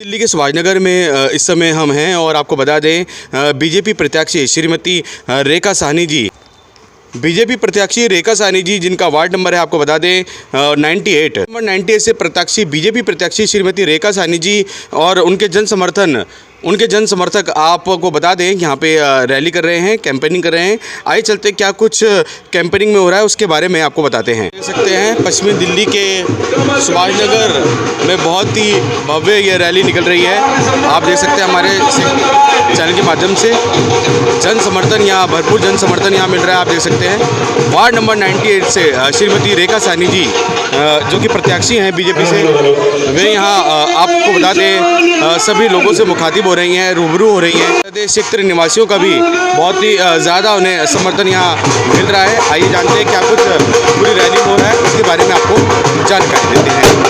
दिल्ली के सुभाषनगर में इस समय हम हैं और आपको बता दें बीजेपी प्रत्याशी श्रीमती रेखा साहनी जी, बीजेपी प्रत्याशी रेखा साहनी जी जिनका वार्ड नंबर है आपको बता दें 98 नंबर 98 से प्रत्याशी बीजेपी प्रत्याशी श्रीमती रेखा साहनी जी और उनके जन समर्थक आपको बता दें यहाँ पे रैली कर रहे हैं, कैंपेनिंग कर रहे हैं। आइए चलते क्या कुछ कैंपेनिंग में हो रहा है उसके बारे में आपको बताते हैं। देख सकते हैं पश्चिमी दिल्ली के सुभाषनगर में बहुत ही भव्य ये रैली निकल रही है। आप देख सकते हैं हमारे चैनल के माध्यम से जन समर्थन यहाँ भरपूर जन समर्थन यहाँ मिल रहा है। आप देख सकते हैं वार्ड नंबर 98 से श्रीमती रेखा साहनी जी जो कि प्रत्याशी हैं बीजेपी से, वे यहाँ आपको बता दें सभी लोगों से मुखातिब हो रही हैं, रूबरू हो रही हैं। प्रदेश क्षेत्र निवासियों का भी बहुत ही ज़्यादा उन्हें समर्थन यहाँ मिल रहा है। आइए जानते हैं क्या कुछ पूरी रैली हो रहा है उसके बारे में आपको जानकारी देते हैं।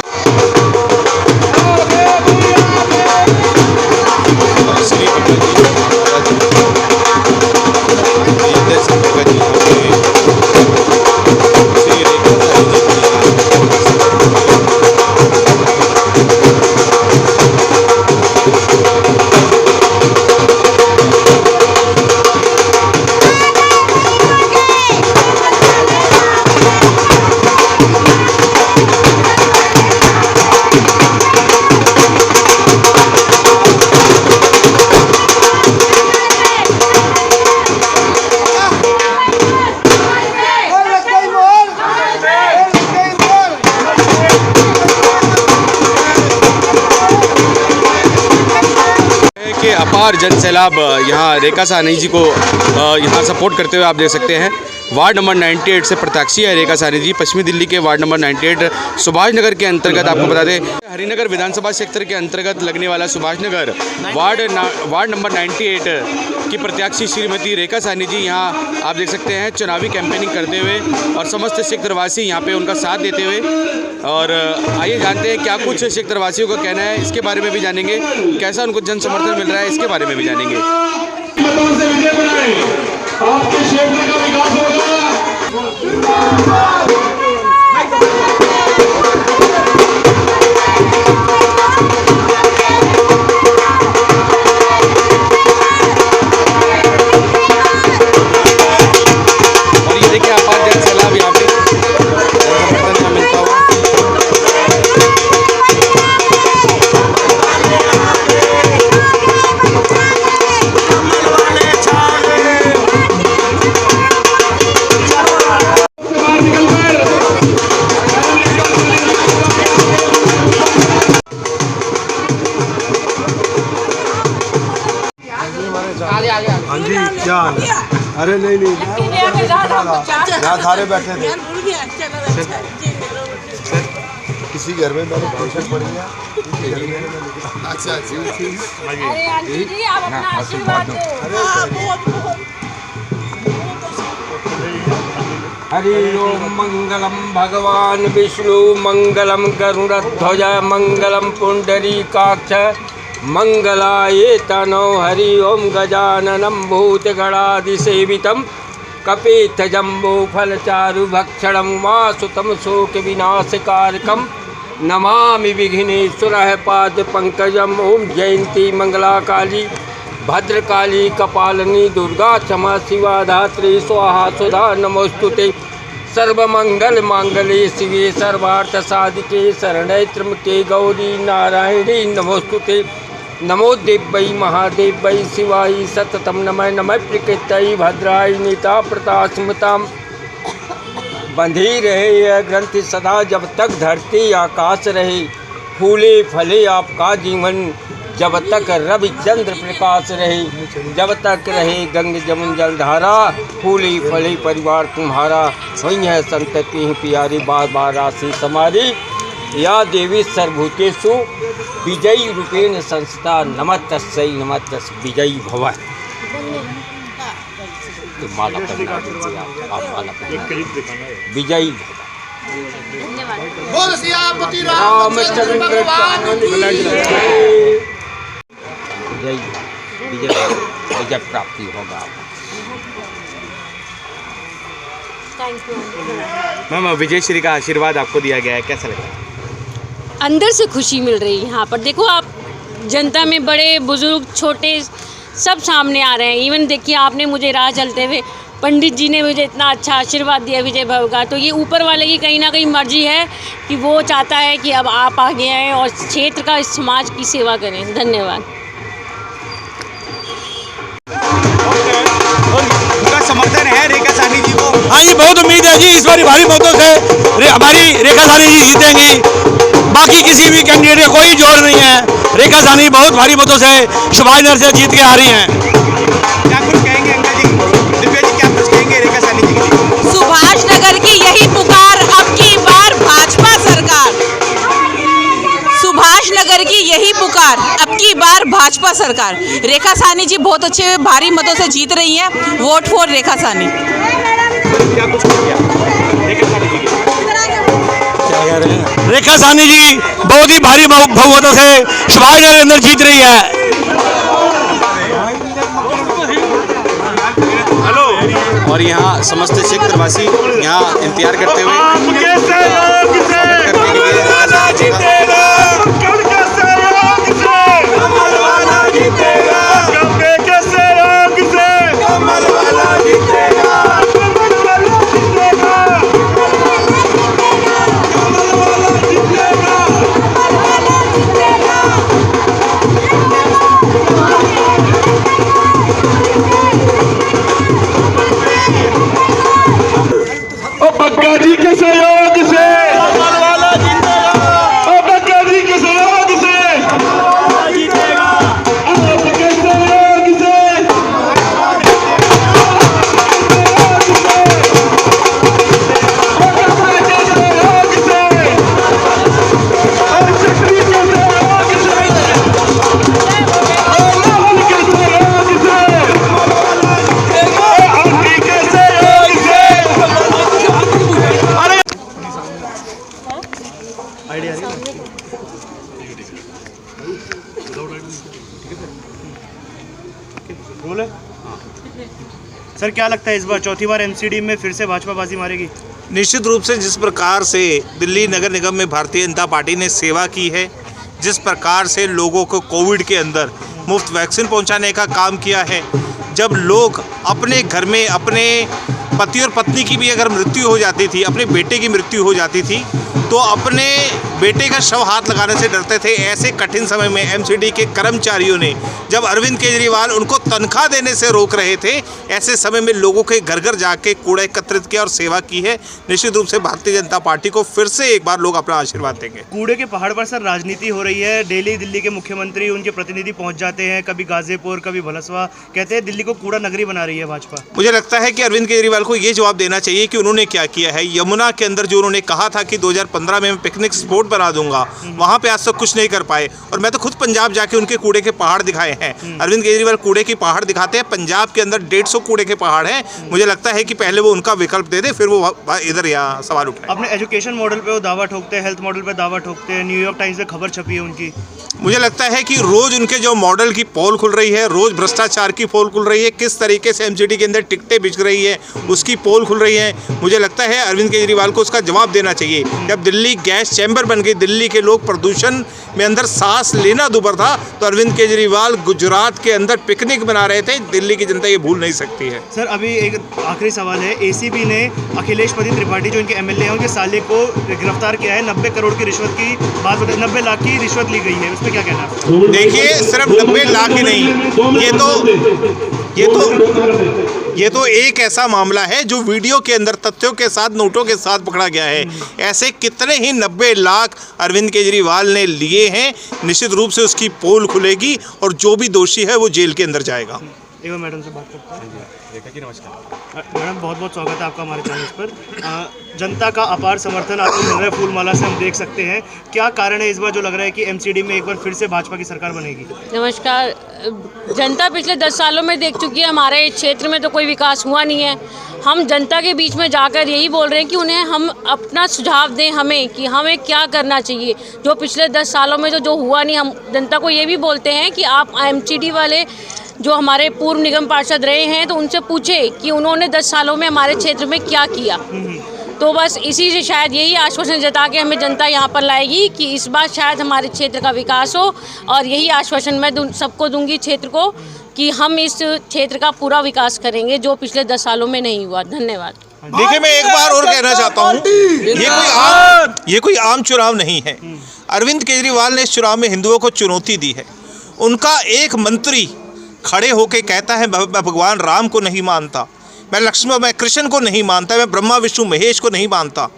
के अपार जन सैलाब यहाँ रेखा साहनी जी को यहाँ सपोर्ट करते हुए आप देख सकते हैं। वार्ड नंबर 98 से प्रत्याशी है रेखा साहनी जी। पश्चिमी दिल्ली के वार्ड नंबर 98 सुभाषनगर के अंतर्गत आपको बता दें हरिनगर विधानसभा क्षेत्र के अंतर्गत लगने वाला सुभाषनगर वार्ड नंबर 98 की प्रत्याशी श्रीमती रेखा साहनी जी यहाँ आप देख सकते हैं चुनावी कैंपेनिंग करते हुए और समस्त क्षेत्रवासी यहाँ पे उनका साथ देते हुए। और आइए जानते हैं क्या कुछ क्षेत्रवासियों का कहना है, इसके बारे में भी जानेंगे। कैसा उनको जन समर्थन मिल रहा है इसके बारे में भी जानेंगे। आपके क्षेत्र का विकास होगा। और ये देखिए अपार जन सैलाब यहाँ पे समर्थन का मिलता हुआ। हाँ जी क्या हाल है? अरे नहीं यहाँ सारे बैठे थे किसी घर में मैंने फंक्शन पड़ी है। अच्छा अरे आंटी जी आप अपना आशीर्वाद दो। हरि ओम मंगलम भगवान विष्णु मंगलम गरुड़ध्वज मंगलम पुंडरीकाक्ष मंगलाये तनो हरि ओम गजाननं भूतगणादिसेवितं कपित्थजम्बो फलचारु भक्षणं वासुतं शोक विनाशकारकं नमामि विघ्नेश्वरः पाद पंकजम्। ओम जयंती मंगला काली भद्रकाली कपालिनी दुर्गा क्षमा शिवा धात्री स्वाहा सुधा नमोस्तुते। सर्वमंगल मांगल्ये शिवे सर्वार्थ साधिके शरण्ये त्र्यंबके गौरी नारायणी नमोस्तुते। नमो देव्यै महादेव्यै शिवाय सततं नमः नमः प्रकृत्यै भद्राय नीता प्रतास्मतां। बंधी रहे यह ग्रंथि सदा जब तक धरती आकाश रहे, फूले फले आपका जीवन जब तक रवि चंद्र प्रकाश रहे, जब तक रहे गंग जमुन जलधारा, फूली फले परिवार तुम्हारा, हुई है संतति प्यारी बार बार राशि समारी। या देवी सर्वभूतेषु विजयी रूपेण संस्था नमस्तस्यै नमस्तस् विजयी भव। तो माला पहना दीजिए आप माला पहना विजयी भव। रामचंद्र भगवान विजय प्राप्ति होगा। थैंक यू मैम विजय श्री का आशीर्वाद आपको दिया गया है, कैसा लग रहा है? अंदर से खुशी मिल रही है यहाँ पर। देखो आप जनता में बड़े बुजुर्ग छोटे सब सामने आ रहे हैं। इवन देखिए आपने मुझे राह चलते हुए पंडित जी ने मुझे इतना अच्छा आशीर्वाद दिया विजय भव का। तो ये ऊपर वाले की कहीं ना कहीं मर्जी है कि वो चाहता है कि अब आप आगे आएँ और क्षेत्र का, इस समाज की सेवा करें। धन्यवाद। उनका समर्थन है रेखा साहनी जी को? हाँ जी, बहुत उम्मीद है जी, इस बार भारी मतों से हमारी रेखा साहनी जी जीतेंगी। बाकी किसी भी कैंडिडेट का कोई जोर नहीं है। रेखा साहनी बहुत भारी मतों से सुभाष नगर से जीत के आ रही हैं। क्या कुछ कहेंगे अंकल जी? दिव्या जी क्या कुछ कहेंगे रेखा साहनी जी के लिए? सुभाष नगर की यही पुकार, अब की बार भाजपा सरकार। सुभाष नगर की यही पुकार, अब की बार भाजपा सरकार। रेखा साहनी जी बहुत अच्छे भारी मतों से जीत रही हैं। वोट फॉर रेखा साहनी। क्या कुछ किया रेखा साहनी जी के? रेखा साहनी जी बहुत ही भारी बहुमतों से सुभाष नगर के अंदर जीत रही है। और यहाँ समस्त क्षेत्रवासी यहाँ इंतजार करते हुए स्वागत करने के लिए बग्गा जी के सहयोग से, बग्गा जी के सहयोग से, आपके सहयोग से, बग्गा के सहयोग से, और चक्री के सहयोग से, और लाहौल के सहयोग से, आंटी के सहयोग से। रोल है। सर क्या लगता है इस बार चौथी बार एमसीडी में फिर से भाजपा बाजी मारेगी? निश्चित रूप से जिस प्रकार से दिल्ली नगर निगम में भारतीय जनता पार्टी ने सेवा की है, जिस प्रकार से लोगों को कोविड के अंदर मुफ्त वैक्सीन पहुंचाने का काम किया है, जब लोग अपने घर में अपने पति और पत्नी की भी अगर मृत्यु हो जाती थी, अपने बेटे की मृत्यु हो जाती थी, तो अपने बेटे का शव हाथ लगाने से डरते थे। ऐसे कठिन समय में एमसीडी के कर्मचारियों ने, जब अरविंद केजरीवाल उनको तनख्वाह देने से रोक रहे थे, ऐसे समय में लोगों के घर घर जाके कूड़ा एकत्रित किया और सेवा की है। निश्चित रूप से भारतीय जनता पार्टी को फिर से एक बार लोग अपना आशीर्वाद देंगे। कूड़े के पहाड़ पर सर राजनीति हो रही है। डेली दिल्ली के मुख्यमंत्री, उनके प्रतिनिधि पहुंच जाते हैं, कभी गाजीपुर कभी भलसवा, कहते हैं दिल्ली को कूड़ा नगरी बना रही है भाजपा। मुझे लगता है कि अरविंद केजरीवाल को ये जवाब देना चाहिए कि उन्होंने क्या किया है। यमुना के अंदर जो उन्होंने कहा था कि 2015 में मैं पिकनिक स्पॉट बना दूंगा, वहां पे आज तक कुछ नहीं कर पाए। और मैं तो खुद पंजाब जाके उनके कूड़े के पहाड़ दिखाए हैं। अरविंद केजरीवाल कूड़े के पहाड़ दिखाते हैं। पंजाब के अंदर 150 कूड़े के पहाड़ हैं। मुझे लगता है कि पहले वो उनका विकल्प दे दे, फिर वो इधर यहाँ सवाल उठाए। अपने एजुकेशन मॉडल पे वो दावा ठोकते हैं, हेल्थ मॉडल पे दावा ठोकते हैं। न्यूयॉर्क टाइम्स में खबर छपी है उनकी। मुझे लगता है कि रोज उनके जो मॉडल की पोल खुल रही है, रोज भ्रष्टाचार की पोल खुल रही है, किस तरीके से एमसीडी के अंदर टिकटें बिक रही है, उसकी पोल खुल रही है। मुझे लगता है अरविंद केजरीवाल को उसका जवाब देना चाहिए। जब दिल्ली गैस चैम्बर बन गई, दिल्ली के लोग प्रदूषण में अंदर सांस लेना दूभर था, तो अरविंद केजरीवाल गुजरात के अंदर पिकनिक बना रहे थे। दिल्ली की जनता ये भूल नहीं सकती है। सर अभी एक आखिरी सवाल है। एसीबी ने अखिलेश पति त्रिपाठी जो इनके एमएलए हैं, उनके साले को गिरफ्तार किया है। 90 करोड़ की रिश्वत की बात बताई, 90 लाख की रिश्वत ली गई है, उसमें क्या कहना है? देखिए, सिर्फ 90 लाख ही नहीं, ये तो एक ऐसा मामला है जो वीडियो के अंदर तथ्यों के साथ, नोटों के साथ पकड़ा गया है। ऐसे कितने ही 90 लाख अरविंद केजरीवाल ने लिए हैं। निश्चित रूप से उसकी पोल खुलेगी और जो भी दोषी है वो जेल के अंदर जाएगा। एक बार मैडम से बात करते हैं। मैडम बहुत बहुत स्वागत है आपका हमारे चैनल पर। जनता का अपार समर्थन आपको मिल रहा है फूलमाला से, हम देख सकते हैं। क्या कारण है इस बार जो लग रहा है कि एमसीडी में एक बार फिर से भाजपा की सरकार बनेगी? नमस्कार। जनता पिछले 10 सालों में देख चुकी है, हमारे क्षेत्र में तो कोई विकास हुआ नहीं है। हम जनता के बीच में जाकर यही बोल रहे हैं कि उन्हें हम अपना सुझाव दें हमें कि हमें क्या करना चाहिए। जो पिछले 10 सालों में जो हुआ नहीं, हम जनता को ये भी बोलते हैं कि आप एमसीडी वाले जो हमारे पूर्व निगम पार्षद रहे हैं, तो उनसे पूछे कि उन्होंने 10 सालों में हमारे क्षेत्र में क्या किया। तो बस इसी से शायद यही आश्वासन जता के हमें जनता यहाँ पर लाएगी कि इस बार शायद हमारे क्षेत्र का विकास हो, और यही आश्वासन मैं सबको दूंगी क्षेत्र को कि हम इस क्षेत्र का पूरा विकास करेंगे जो पिछले 10 सालों में नहीं हुआ। धन्यवाद। देखिए, मैं एक बार और कहना चाहता हूँ, ये कोई आम चुनाव नहीं है। अरविंद केजरीवाल ने इस चुनाव में हिंदुओं को चुनौती दी है। उनका एक मंत्री खड़े होकर कहता है मैं भगवान राम को नहीं मानता, मैं कृष्ण को नहीं मानता, मैं ब्रह्मा विष्णु महेश को नहीं मानता।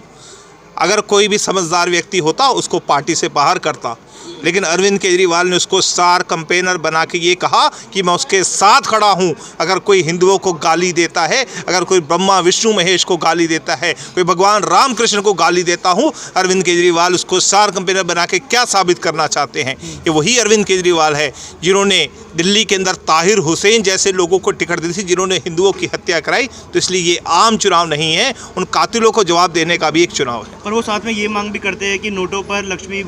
अगर कोई भी समझदार व्यक्ति होता उसको पार्टी से बाहर करता, लेकिन अरविंद केजरीवाल ने उसको स्टार कैंपेनर बना के ये कहा कि मैं उसके साथ खड़ा हूँ। अगर कोई हिंदुओं को गाली देता है, अगर कोई ब्रह्मा विष्णु महेश को गाली देता है, कोई भगवान राम कृष्ण को गाली देता हूँ, अरविंद केजरीवाल उसको स्टार कैंपेनर बना के क्या साबित करना चाहते हैं? ये वही अरविंद केजरीवाल है जिन्होंने दिल्ली के अंदर ताहिर हुसैन जैसे लोगों को टिकट दी थी, जिन्होंने हिंदुओं की हत्या कराई। तो इसलिए ये आम चुनाव नहीं है, उन कातिलों को जवाब देने का भी एक चुनाव है। और वो साथ में ये मांग भी करते हैं कि नोटों पर लक्ष्मी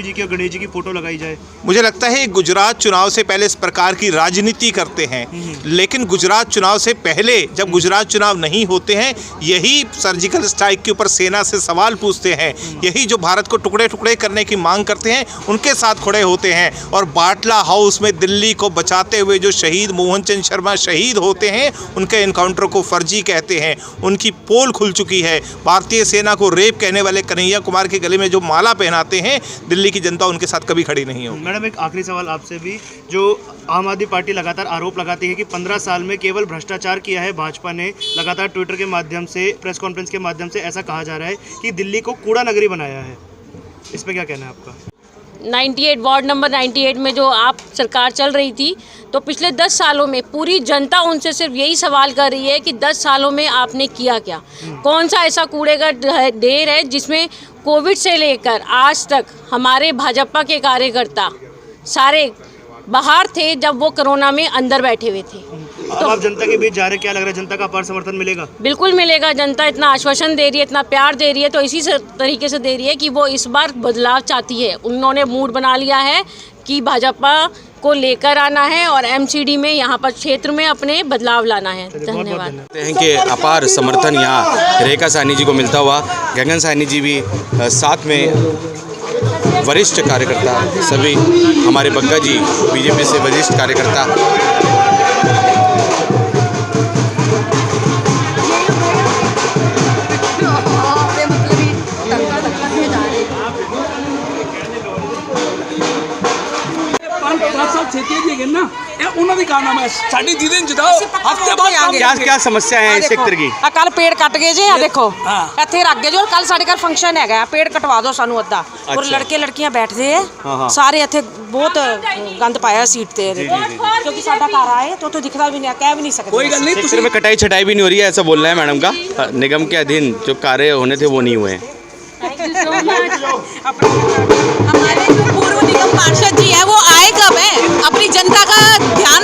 जी की और गणेश जी की फोटो लगाई जाए। मुझे लगता है गुजरात चुनाव से पहले इस प्रकार की राजनीति करते हैं, लेकिन गुजरात चुनाव से पहले जब गुजरात चुनाव नहीं होते हैं, यही सर्जिकल स्ट्राइक के ऊपर सेना से सवाल पूछते हैं, यही जो भारत को टुकड़े टुकड़े करने की मांग करते हैं उनके साथ खड़े होते हैं। और बाटला हाउस में दिल्ली को बचाते हुए जो शहीद मोहन चंद शर्मा शहीद होते हैं, उनके एनकाउंटर को फर्जी कहते हैं। उनकी पोल खुल चुकी है। भारतीय सेना को रेप कहने वाले कन्हैया कुमार के गले में जो माला पहनाते हैं, दिल्ली की जनता उनके साथ कभी खड़ी नहीं होगी। मैडम, एक आखिरी सवाल आपसे भी, जो आम आदमी पार्टी लगातार आरोप लगाती है कि 15 साल में केवल भ्रष्टाचार किया है भाजपा ने, लगातार ट्विटर के माध्यम से, प्रेस कॉन्फ्रेंस के माध्यम से ऐसा कहा जा रहा है कि दिल्ली को कूड़ा नगरी बनाया है, इस पर क्या कहना है आपका? 98 वार्ड नंबर 98 में जो आप सरकार चल रही थी, तो पिछले 10 सालों में पूरी जनता उनसे सिर्फ यही सवाल कर रही है कि 10 सालों में आपने किया क्या? कौन सा ऐसा कूड़े का ढेर है जिसमें कोविड से लेकर आज तक हमारे भाजपा के कार्यकर्ता सारे बाहर थे जब वो कोरोना में अंदर बैठे हुए थे। तो आप जनता के बीच जा रहे, क्या लग रहा है जनता का अपार समर्थन मिलेगा? बिल्कुल मिलेगा। जनता इतना आश्वासन दे रही है, इतना प्यार दे रही है, तो इसी तरीके से दे रही है कि वो इस बार बदलाव चाहती है। उन्होंने मूड बना लिया है कि भाजपा को लेकर आना है और एमसीडी में यहाँ पर क्षेत्र में अपने बदलाव लाना है। धन्यवाद। कहते हैं कि अपार समर्थन यहाँ रेखा साहनी जी को मिलता हुआ, गगन साहनी जी भी साथ में वरिष्ठ कार्यकर्ता, सभी हमारे बग्गा जी बीजेपी से वरिष्ठ कार्यकर्ता। क्या समस्या है इस सेक्टर की? कल पेड़ कट गए जे, देखो इत्थे रख गए जो, कल साडे घर फंक्शन है, पेड़ कटवा दो सानू अद्धा। और लड़के लड़कियां बैठते हैं सारे इत्थे, बहुत गंद पाया सीट ते, क्योंकि साडा घर आए तो दिखता भी नहीं, कह भी नहीं सकते। कोई गल नहीं, सेक्टर में कटाई छटाई भी नहीं हो रही है, ऐसा बोलना है मैडम का। निगम के अधीन जो कार्य होने थे वो नहीं हुए हैं। हमारे जो पूर्व निगम पार्षद जी है वो आए कब है? अपनी जनता का ध्यान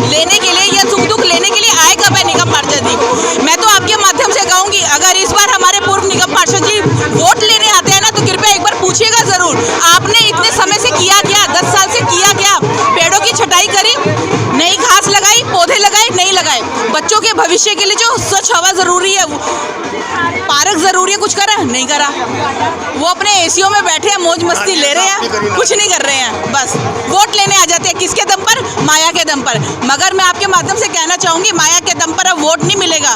लेने के लिए या सुख दुख लेने के लिए आए कब है निगम पार्षद जी? मैं तो आपके माध्यम से कहूँगी, अगर इस बार हमारे पूर्व निगम पार्षद जी वोट लेने आते हैं ना, तो कृपया एक बार पूछिएगा जरूर, आपने इतने समय से किया क्या? 10 साल से किया क्या? पेड़ों की छटाई करी, नई घास लगाई, पौधे लगाए, नहीं लगाए? बच्चों के भविष्य के लिए जो स्वच्छ हवा जरूरी है, पार्क जरूरी है, कुछ करा? नहीं करा। वो अपने एसीओ में बैठे हैं, मौज मस्ती ले रहे हैं, कुछ नहीं कर रहे हैं, बस वोट लेने आ जाते हैं। किसके दम पर? माया के दम पर। मगर मैं आपके माध्यम से कहना चाहूंगी, माया के दम पर अब वोट नहीं मिलेगा,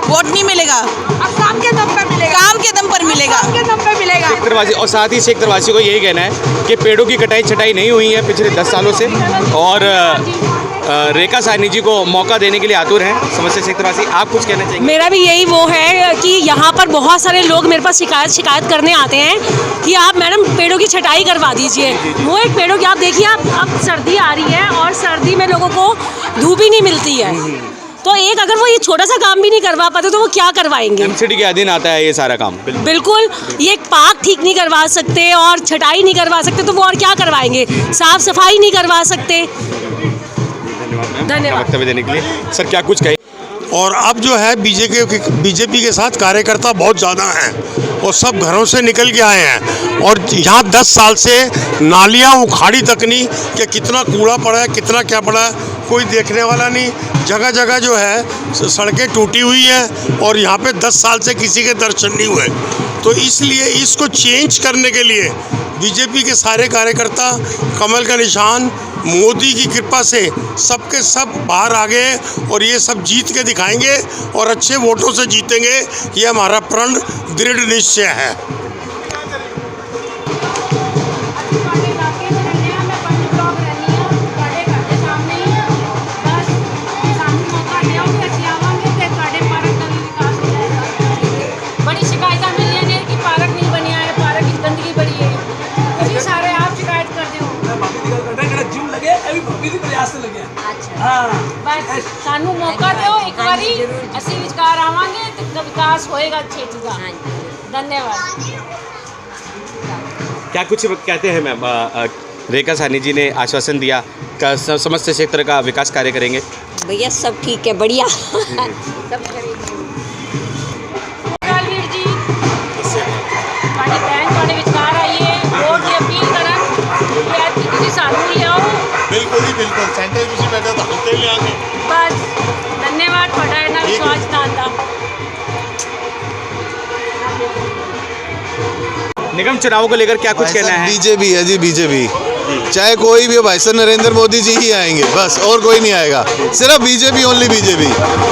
वोट नहीं मिलेगा, अब काम के दम पर मिलेगा, काम के दम पर मिलेगा, काम के दम पर मिलेगा। सेक्टरवासी और साथ ही सेक्टरवासी को यही कहना है कि पेड़ों की कटाई छटाई नहीं हुई है पिछले 10 सालों से, और रेखा साहनी जी को मौका देने के लिए आतुर हैं समस्या क्षेत्रवासी। आप कुछ कहना चाहेंगे? मेरा भी यही वो है कि यहाँ पर बहुत सारे लोग मेरे पास शिकायत करने आते हैं कि आप मैडम पेड़ों की छटाई करवा दीजिए। वो एक पेड़ों की, आप देखिए, अब सर्दी आ रही है और सर्दी में लोगों को धूप ही नहीं मिलती है, तो एक अगर वो ये छोटा सा काम भी नहीं करवा पाते तो वो क्या करवाएंगे? एमसीडी के अधीन आता है ये सारा काम। बिल्कुल, ये पार्क ठीक नहीं करवा सकते और छटाई नहीं करवा सकते, तो वो और क्या करवाएंगे? साफ सफाई नहीं करवा सकते। धन्यवाद वक्तव्य देने के लिए। सर, क्या कुछ कहें? और अब जो है बीजेपी के साथ कार्यकर्ता बहुत ज़्यादा हैं। और सब घरों से निकल के आए हैं। और यहाँ 10 साल से नालियाँ उखाड़ी तक नहीं कि कितना कूड़ा पड़ा है, कितना क्या पड़ा है, कोई देखने वाला नहीं। जगह जगह जो है सड़कें टूटी हुई हैं और यहाँ पे 10 साल से किसी के दर्शन नहीं हुए। तो इसलिए इसको चेंज करने के लिए बीजेपी के सारे कार्यकर्ता कमल का निशान, मोदी की कृपा से सबके सब बाहर आ गए और ये सब जीत के दिखाएंगे और अच्छे वोटों से जीतेंगे। ये हमारा प्रण दृढ़ निश्चय है। बड़ी शिकायत मिली है कि पार्क नहीं बनी है, पार्क की गंदगी बड़ी है, इसी सारे आप शिकायत करते हो। बस सानू मौका दो एक बारी, असी विचार आवांगे तो विकास होएगा क्षेत्र का। धन्यवाद। क्या कुछ कहते हैं मैम? रेखा साहनी जी ने आश्वासन दिया का समस्त क्षेत्र का विकास कार्य करेंगे। भैया सब ठीक है, बढ़िया सब करेंगे। वीर जी ਤੁਹਾਡੀ ਬੈਂਕ ਤੁਹਾਡੇ ਵਿਚਕਾਰ ਆਈ ਹੈ, ਵੋਟ ਦੀ ਅਪੀਲ ਕਰਨ ਕਿ ਐਤਕੀ ਤੁਸੀਂ ਸਾਨੂੰ ਲਿਆਓ। बिल्कुल ही बिल्कुल, सेंटर ਤੁਸੀਂ ਬੈਠਾ ਤਾਂ ਹੱਥੇ ਲਿਆਂਗੇ। बस धन्यवाद ਤੁਹਾਡਾ ਇਹਨਾਂ ਵਿਸ਼ਵਾਸ ਜਤਾਉਣ ਦਾ। निगम चुनाव को लेकर क्या कुछ कहना है? बीजेपी है जी, बीजेपी। चाहे कोई भी हो भाई सर, नरेंद्र मोदी जी ही आएंगे बस, और कोई नहीं आएगा। सिर्फ BJP, only BJP.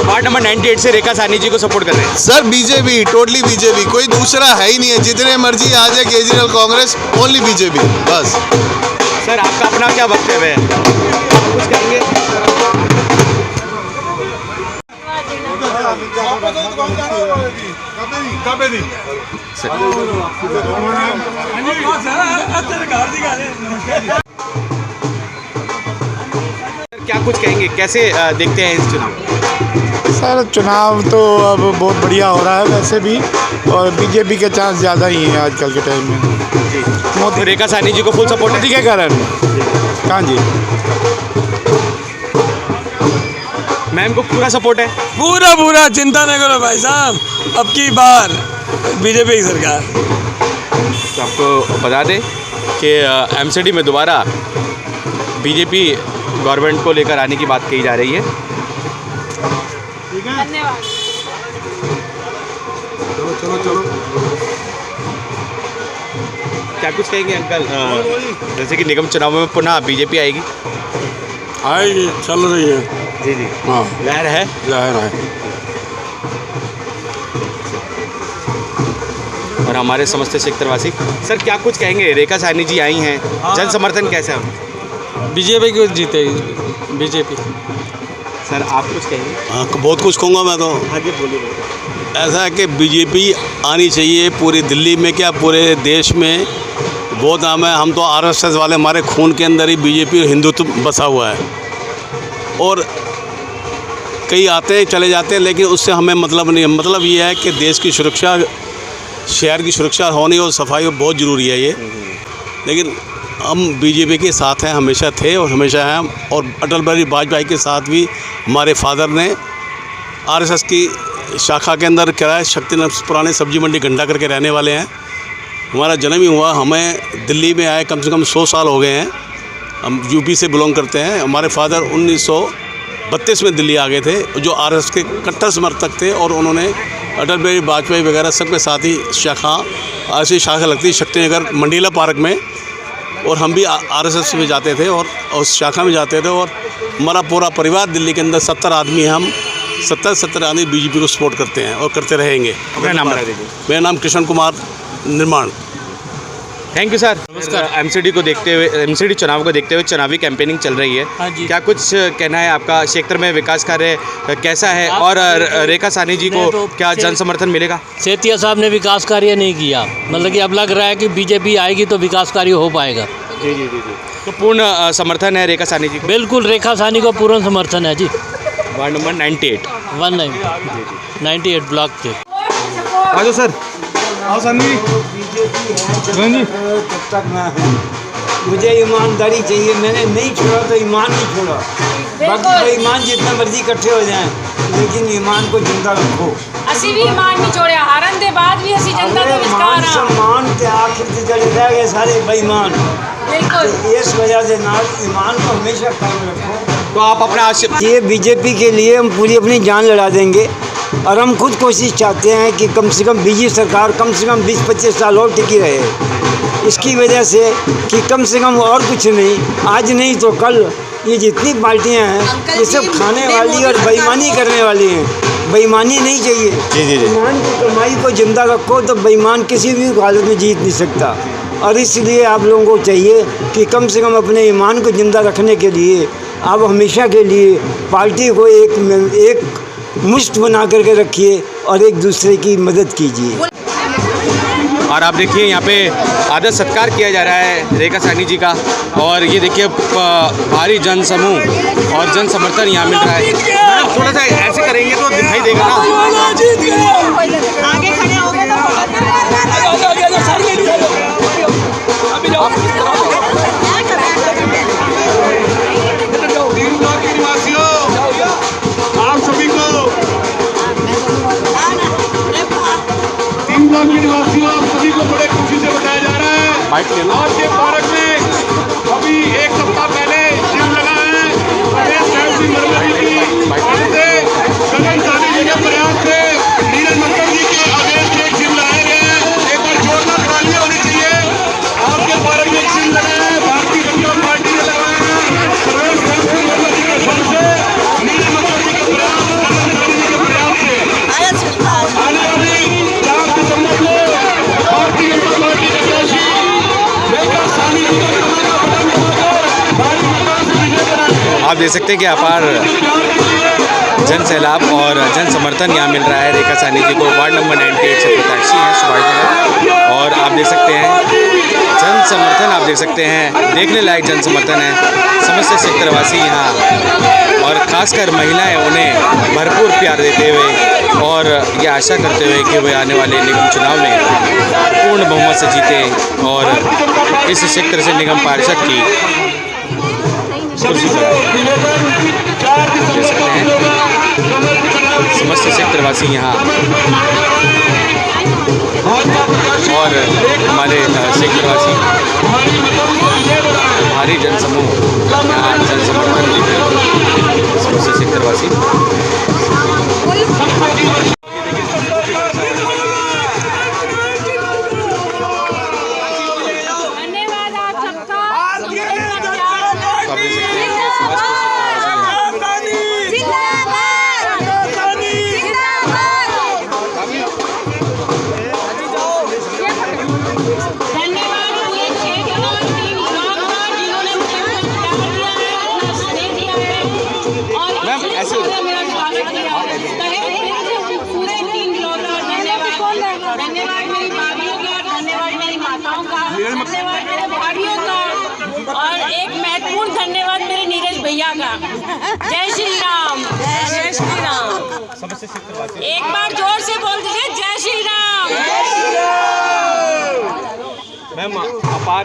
Ward number 98 से रेखा साहनी जी को सपोर्ट कर रहे हैं सर। बीजेपी, टोटली बीजेपी, कोई दूसरा है ही नहीं है। जितने मर्जी आ जाए केजरीवाल, कांग्रेस, ओनली बीजेपी बस। सर आपका अपना क्या वक्तव्य है, आप कुछ कहेंगे? क्या कुछ कहेंगे, कैसे देखते हैं इस चुनाव? सर चुनाव तो अब बहुत बढ़िया हो रहा है वैसे भी, और बीजेपी के चांस ज़्यादा ही हैं आजकल के टाइम में। मोदी रेखा साहनी जी को फुल सपोर्ट है के कारण। हाँ जी, मैम को पूरा सपोर्ट है? पूरा पूरा, चिंता नहीं करो भाई साहब, अब की बार बीजेपी की सरकार। तो आपको बता दें कि एमसीडी में दोबारा बीजेपी गवर्नमेंट को लेकर आने की बात कही जा रही है। धन्यवाद। चलो चलो चलो। क्या कुछ कहेंगे अंकल, जैसे कि निगम चुनाव में पुनः बीजेपी आएगी? आएगी, चल रही है। जी जी, हाँ लहर है, जाहिर है। और हमारे समस्त क्षेत्रवासी सर क्या कुछ कहेंगे? रेखा साहनी जी आई हैं, जन समर्थन कैसा है? बीजेपी को जीतेगी बीजेपी। सर आप कुछ कहेंगे? हाँ बहुत कुछ कहूँगा मैं तो। आगे बोलिए। ऐसा है कि बीजेपी आनी चाहिए पूरी दिल्ली में, क्या पूरे देश में बहुत नाम है। हम तो आरएसएस वाले, हमारे खून के अंदर ही बीजेपी और हिंदुत्व बसा हुआ है। और कई आते हैं चले जाते हैं, लेकिन उससे हमें मतलब नहीं है। मतलब ये है कि देश की सुरक्षा, शहर की सुरक्षा होनी और सफाई बहुत ज़रूरी है ये। लेकिन हम बीजेपी के साथ हैं, हमेशा थे और हमेशा हैं। और अटल बिहारी वाजपेयी के साथ भी हमारे फादर ने आरएसएस की शाखा के अंदर किराए शक्ति पुराने सब्जी मंडी घंटा करके रहने वाले हैं। हमारा जन्म ही हुआ, हमें दिल्ली में आए कम से कम 100 साल हो गए हैं। हम यूपी से बिलोंग करते हैं। हमारे फादर 1932 में दिल्ली आ गए थे, जो आरएसएस के कट्टर समर्थक थे। और उन्होंने अटल बिहारी वाजपेयी वगैरह सबके साथ ही शाखा, ऐसी शाखा लगती है शक्तिनगर मंडीला पार्क में। और हम भी आरएसएस में जाते थे और उस शाखा में जाते थे। और हमारा पूरा परिवार दिल्ली के अंदर 70 आदमी हैं। हम 70 आदमी बीजेपी को सपोर्ट करते हैं और करते रहेंगे। अपना नाम बता दीजिए। मेरा नाम कृष्ण कुमार निर्माण। Thank you sir. नमस्कार। एमसीडी को देखते हुए, एमसीडी चुनाव को देखते हुए चुनावी कैंपेनिंग चल रही है। हाँ जी। क्या कुछ कहना है आपका? क्षेत्र में विकास कार्य कैसा है और रेखा साहनी जी को क्या जन समर्थन मिलेगा? सेतिया साहब ने विकास कार्य नहीं किया, मतलब कि अब लग रहा है कि बीजेपी आएगी तो विकास कार्य हो पाएगा। जी जी जी जी। तो पूर्ण समर्थन है रेखा साहनी जी को? बिल्कुल, रेखा साहनी को पूर्ण समर्थन है जी। वार्ड नंबर 98 98 ब्लॉक के। आ जाओ सर। आओ सन्नी। जब तक मैं हूँ, मुझे ईमानदारी चाहिए। मैंने नहीं छोड़ा तो ईमान नहीं छोड़ा। बाकी ईमान जितना मर्जी इकट्ठे हो जाएं, लेकिन ईमान को जिंदा रखो। ਅਸੀਂ ਵੀ ईमान नहीं छोड़े, हारन के बाद भी ਅਸੀਂ जनता के मान विचकार हाँ। सम्मान के आखिर से जड़े रह गए सारे बेईमान। बिल्कुल। इस वजह से ना ईमान को हमेशा कायम रखो। तो आप अपना ये बीजेपी के लिए हम पूरी अपनी जान लड़ा देंगे और हम खुद कोशिश चाहते हैं कि कम से कम बीजेपी सरकार कम से कम 20-25 साल और टिकी रहे। इसकी वजह से कि कम से कम और कुछ नहीं, आज नहीं तो कल ये जितनी पार्टियां हैं ये सब खाने वाली और बेईमानी करने वाली हैं। बेईमानी नहीं चाहिए। जी। ईमान की कमाई को जिंदा रखो तो बेईमान किसी भी हालत में जीत नहीं सकता। और इसलिए आप लोगों को चाहिए कि कम से कम अपने ईमान को जिंदा रखने के लिए आप हमेशा के लिए पार्टी को एक मुश्त बना करके रखिए और एक दूसरे की मदद कीजिए। और आप देखिए यहाँ पे आदर सत्कार किया जा रहा है रेखा साहनी जी का, और ये देखिए भारी जन समूह और जन समर्थन यहाँ मिल रहा है। मैडम थोड़ा सा ऐसे करेंगे तो दिखाई देगा ना। आगे खड़े हो गए आप सभी को 3 ब्लॉक के निवासियों आप सभी को बड़े खुशी से बताया जा रहा है। आज के पार्क में अभी 1 सप्ताह पहले जिम लगा है प्रदेश कांग्रेस नर्मदा जी की गगन साहनी जी के प्रयास से नीरज मक्कर जी के आदेश से जिम लगाया गया है। एक बार जोरदार तालियां होनी चाहिए। आपके पार्क में जिम लगा है, भारतीय जनता पार्टी ने लगाया है। प्रदेश कांग्रेस नर्मदा जी के फंड से नीरज मक्कर जी के प्रयास से आने वाली 4 दिसंबर को भारतीय जनता पार्टी के प्रत्याशी रेखा साहनी जी का भारी मतदान से विजय कराएंगे। आप देख सकते हैं कि अपार जन सैलाब और जन समर्थन यहाँ मिल रहा है रेखा साहनी जी को। वार्ड नंबर 98 से प्रत्याशी हैं सुभाष, और आप देख सकते हैं जन समर्थन, आप देख सकते हैं देखने लायक जन समर्थन है। समस्त क्षेत्रवासी यहाँ और खासकर महिलाएं उन्हें भरपूर प्यार देते हुए और ये आशा करते हुए कि वे आने वाले निगम चुनाव में पूर्ण बहुमत से जीते और इस क्षेत्र से निगम पार्षद की कुर्सी पर देख सकते हैं। समस्त क्षेत्रवासी यहाँ और हमारे क्षेत्रवासी भारी जनसमूह यहाँ जन समर्थन देते हैं। समस्त क्षेत्रवासी धन्यवाद आप सबका। धन्यवाद पूरे क्षेत्र और टीम ब्लॉक का जिन्होंने मुझे प्यार दिया है, अपना स्नेह दिया है और ऐसे मेरा स्वागत किया है। पूरे टीम ब्लॉक का धन्यवाद। धन्यवाद मेरी भाभियों का, धन्यवाद मेरी माताओं का, धन्यवाद मेरे भाइयों का और एक महत्वपूर्ण धन्यवाद मेरे नीरज भैया का। जय श्री राम। जय श्री राम। एक बार जोर से बोल दीजिए जय श्री राम। मैम अपार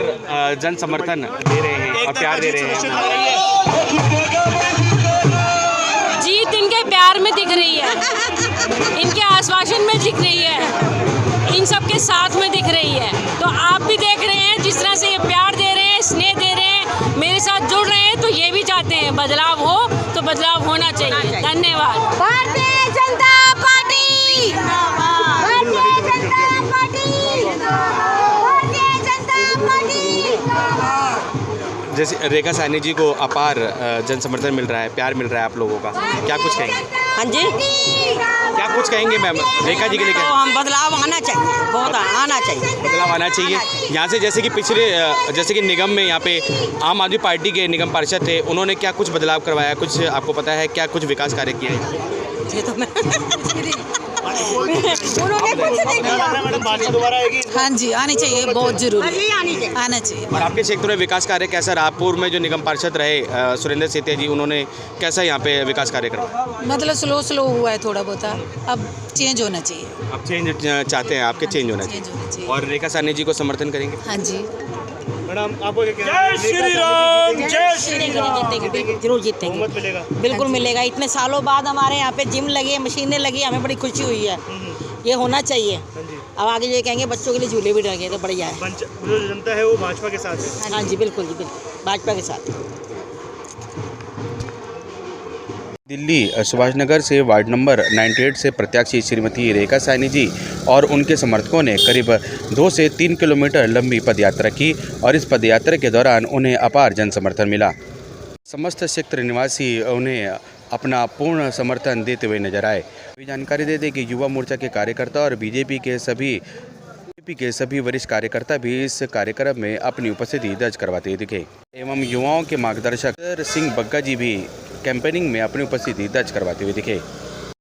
जन समर्थन दे रहे हैं और प्यार दे रहे हैं। जीत इनके प्यार में दिख रही है, इनके आश्वासन में दिख रही है, इन सब के साथ में दिख रही है। तो आप भी देख रहे हैं जिस तरह से ये प्यार दे रहे हैं, स्नेह दे रहे हैं, मेरे साथ जुड़ रहे हैं, तो ये भी चाहते हैं बदलाव हो, तो बदलाव होना चाहिए। धन्यवाद। Bharatiya Janata party, Bharatiya Janata party, Bharatiya Janata party. जैसे रेखा साहनी जी को अपार जन समर्थन मिल रहा है, प्यार मिल रहा है आप लोगों का, क्या कुछ कहेंगे? हाँ जी, क्या कुछ कहेंगे मैम रेखा जी के लिए? तो हम बदलाव आना चाहिए, बहुत आना चाहिए, बदलाव आना चाहिए। यहाँ से जैसे कि पिछले जैसे कि निगम में यहाँ पे आम आदमी पार्टी के निगम पार्षद थे, उन्होंने क्या कुछ बदलाव करवाया, कुछ आपको पता है? क्या कुछ विकास कार्य किए हैं? ये तो मैं उन्होंने कुछ नहीं किया। दोबारा आएगी? हाँ जी, आनी चाहिए, बहुत जरूरी आना चाहिए। और आपके क्षेत्र में विकास कार्य कैसा? रामपुर में जो निगम पार्षद रहे सुरेंद्र सेतिया जी, उन्होंने कैसा यहाँ पे विकास कार्य करवाया? मतलब स्लो हुआ है थोड़ा बहुत, अब चेंज होना चाहिए। अब चेंज चाहते हैं, आपके चेंज होना चाहिए। और रेखा साहनी जी को समर्थन करेंगे? हाँ जी। मैडम आपको क्या कहना है? जय श्री राम, जय श्री राम। जीतेंगे, जरूर जीतेंगे। बहुमत मिलेगा? बिल्कुल मिलेगा। इतने सालों बाद हमारे यहाँ पे जिम लगे, मशीनें लगी, हमें बड़ी खुशी हुई है। ये होना चाहिए। अब आगे ये कहेंगे बच्चों के लिए झूले भी लगे तो बढ़िया है। जो जनता है वो भाजपा के साथ है। हाँ जी बिल्कुल भाजपा के साथ। दिल्ली सुभाष नगर से वार्ड नंबर 98 से प्रत्याशी श्रीमती रेखा साहनी जी और उनके समर्थकों ने करीब 2 से 3 किलोमीटर लंबी पदयात्रा की और इस पदयात्रा के दौरान उन्हें अपार जन समर्थन मिला। समस्त क्षेत्र निवासी उन्हें अपना पूर्ण समर्थन देते हुए नजर आए। जानकारी दे दें कि युवा मोर्चा के कार्यकर्ता और बीजेपी के सभी वरिष्ठ कार्यकर्ता भी इस कार्यक्रम में अपनी उपस्थिति दर्ज करवाते दिखे एवं युवाओं के मार्गदर्शक सिंह बग्गा जी भी कैंपेनिंग में अपनी उपस्थिति दर्ज करवाते हुए दिखे।